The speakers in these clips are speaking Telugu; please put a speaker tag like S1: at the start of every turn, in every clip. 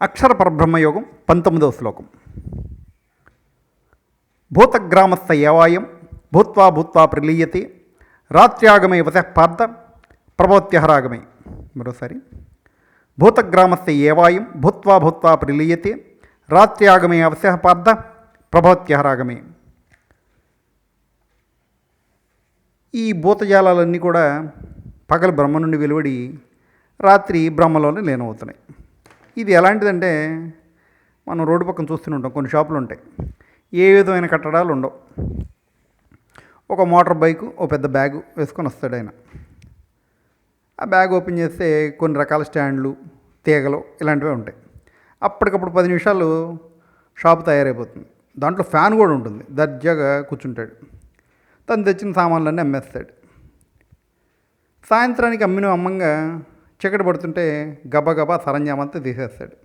S1: అక్షర పరబ్రహ్మయోగం 19వ శ్లోకం. భూతగ్రామస్థ ఏవాయం భూత్వా భూత్వా ప్రలీయతే రాత్ర్యాగమే వశః పార్థ ప్రభోత్యహరాగమే. మరోసారి, భూతగ్రామస్థ ఏవాయం భూత్వా భూత్వా ప్రలీయతే రాత్ర్యాగమే వశః పార్థ ప్రభోత్యహరాగమే. ఈ భూతజాలాలన్నీ కూడా పగలు బ్రహ్మ నుండి వెలువడి రాత్రి బ్రహ్మలోనే లీనమవుతున్నాయి. ఇది ఎలాంటిదంటే, మనం రోడ్డు పక్కన చూస్తూనే ఉంటాం, కొన్ని షాపులు ఉంటాయి, ఏ విధమైన కట్టడాలు ఉండవు. ఒక మోటార్ బైకు, ఓ పెద్ద బ్యాగు వేసుకొని వస్తాడు ఆయన. ఆ బ్యాగ్ ఓపెన్ చేస్తే కొన్ని రకాల స్టాండ్లు, తీగలు ఇలాంటివే ఉంటాయి. అప్పటికప్పుడు 10 నిమిషాలు షాపు తయారైపోతుంది. దాంట్లో ఫ్యాన్ కూడా ఉంటుంది. దర్జాగా కూర్చుంటాడు. తను తెచ్చిన సామాన్లన్నీ అమ్మేస్తాడు. సాయంత్రానికి అమ్మంగా చీకటి పడుతుంటే గబగబా సరంజామంతా తీసేస్తాడు.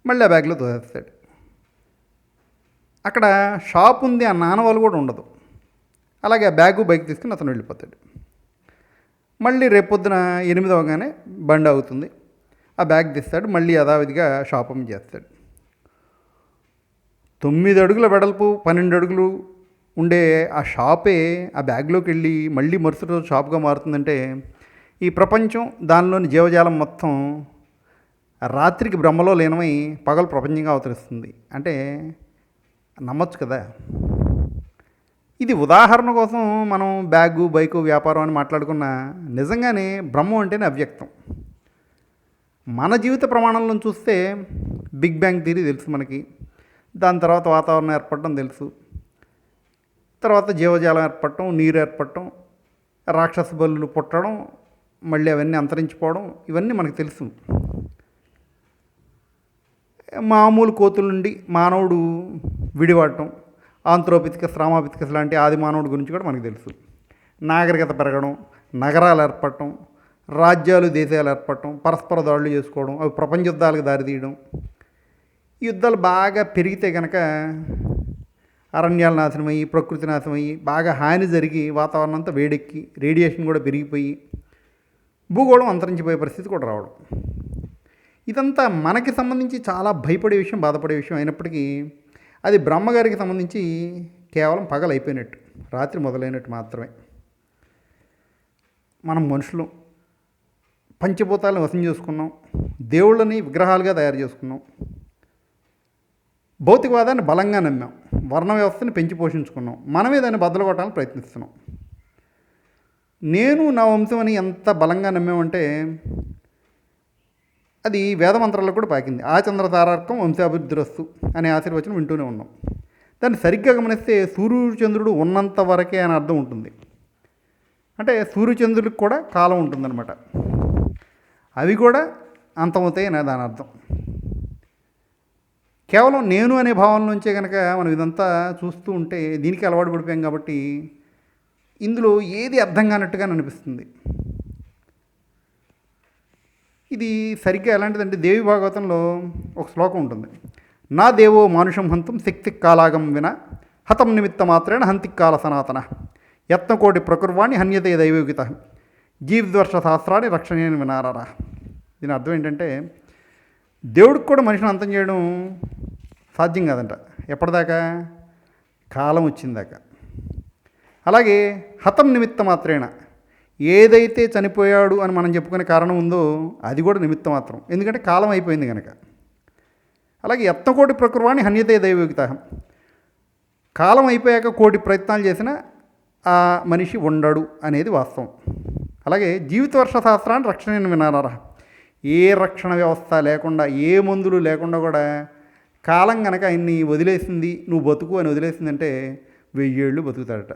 S1: మళ్ళీ ఆ బ్యాగ్లో తోసేస్తాడు. అక్కడ షాప్ ఉంది ఆ నానవాళ్ళు కూడా ఉండదు. అలాగే ఆ బ్యాగు బైక్ తీసుకుని అతను వెళ్ళిపోతాడు. మళ్ళీ రేపొద్దున 8 అవగానే బండి అవుతుంది. ఆ బ్యాగ్ తీస్తాడు. మళ్ళీ యథావిధిగా షాప్ ఓపెన్ చేస్తాడు. 9 అడుగుల వెడల్పు, 12 అడుగులు ఉండే ఆ షాపే ఆ బ్యాగ్లోకి వెళ్ళి మళ్ళీ మరుసటి రోజు షాప్గా మారుతుందంటే, ఈ ప్రపంచం, దానిలోని జీవజాలం మొత్తం రాత్రికి బ్రహ్మలో లీనమై పగలు ప్రపంచంగా అవతరిస్తుంది అంటే నమ్మొచ్చు కదా. ఇది ఉదాహరణ కోసం మనం బ్యాగు, బైకు, వ్యాపారం అని మాట్లాడుకున్న, నిజంగానే బ్రహ్మం అంటేనే అవ్యక్తం. మన జీవిత ప్రమాణంలో చూస్తే బిగ్ బ్యాంగ్ థియరీ తెలుసు మనకి. దాని తర్వాత వాతావరణం ఏర్పడటం తెలుసు. తర్వాత జీవజాలం ఏర్పడటం, నీరు ఏర్పడటం, రాక్షస బలులు పుట్టడం, మళ్ళీ అవన్నీ అంతరించిపోవడం, ఇవన్నీ మనకు తెలుసు. మామూలు కోతుల నుండి మానవుడు విడిపడటం, ఆంథ్రోపిథెకస్, రామాపిథెకస్ లాంటి ఆది మానవుడి గురించి కూడా మనకు తెలుసు. నాగరికత పెరగడం, నగరాలు ఏర్పడటం, రాజ్యాలు, దేశాలు ఏర్పడటం, పరస్పర దాడులు చేసుకోవడం, అవి ప్రపంచ యుద్ధాలకు దారితీయడం. ఈ యుద్ధాలు బాగా పెరిగితే కనుక అరణ్యాలు నాశనమయ్యి, ప్రకృతి నాశనమయ్యి, బాగా హాని జరిగి, వాతావరణం అంతా వేడెక్కి, రేడియేషన్ కూడా పెరిగిపోయి, భూగోళం అంతరించిపోయే పరిస్థితి కూడా రావడం. ఇదంతా మనకి సంబంధించి చాలా భయపడే విషయం, బాధపడే విషయం అయినప్పటికీ, అది బ్రహ్మగారికి సంబంధించి కేవలం పగలు అయిపోయినట్టు, రాత్రి మొదలైనట్టు మాత్రమే. మనం మనుషులు పంచభూతాలను వశం చేసుకున్నాం, దేవుళ్ళని విగ్రహాలుగా తయారు చేసుకున్నాం, భౌతికవాదాన్ని బలంగా నమ్మాం, వర్ణ వ్యవస్థని పెంచి పోషించుకున్నాం, మనమే దాన్ని బద్దలు కొట్టాలని ప్రయత్నిస్తున్నాం. నేను నా వంశం అని ఎంత బలంగా నమ్మామంటే, అది వేదమంత్రాలకు కూడా పాకింది. ఆచంద్ర తారార్కం వంశాభివృద్ధిరస్తు అనే ఆశీర్వచనం వింటూనే ఉన్నాం. దాన్ని సరిగ్గా గమనిస్తే సూర్యచంద్రుడు ఉన్నంత వరకే అని అర్థం ఉంటుంది. అంటే సూర్యచంద్రుడికి కూడా కాలం ఉంటుందన్నమాట. అవి కూడా అంతమవుతాయి అని దాని అర్థం. కేవలం నేను అనే భావన నుంచే కనుక మనం ఇదంతా చూస్తూ ఉంటే దీనికి అలవాటు పడిపోయాం కాబట్టి ఇందులో ఏది అర్థం కానట్టుగా అనిపిస్తుంది. ఇది సరిగ్గా ఎలాంటిదంటే, దేవి భాగవతంలో ఒక శ్లోకం ఉంటుంది. నా దేవో మానుషం హంతం శక్తి కాలాగం విన హతం నిమిత్త మాత్రేణ హంతికాల సనాతన యత్నకోటి ప్రకుర్వాణి హన్యతే దైవోగిత జీవిద్వర్ష సహస్రాన్ని రక్షణీయని వినారా. దీని అర్థం ఏంటంటే, దేవుడికి కూడా మనిషిని అంతం చేయడం సాధ్యం కాదంట. ఎప్పటిదాకా? కాలం వచ్చిందాకా. అలాగే హతం నిమిత్త మాత్రేణ, ఏదైతే చనిపోయాడు అని మనం చెప్పుకునే కారణం ఉందో అది కూడా నిమిత్త మాత్రం, ఎందుకంటే కాలం అయిపోయింది కనుక. అలాగే యత్నకోటి ప్రకుర్వాణి హన్యతే దైవోగిత, కాలం అయిపోయాక కోటి ప్రయత్నాలు చేసినా ఆ మనిషి ఉండడు అనేది వాస్తవం. అలాగే జీవితవర్ష శాస్త్రాన్ని రక్షణ వినారా. ఏ రక్షణ వ్యవస్థ లేకుండా, ఏ మందులు లేకుండా కూడా కాలం కనుక ఆయన్ని వదిలేసింది, నువ్వు బతుకు అని వదిలేసిందంటే 1000 ఏళ్ళు బతుకుతాడట.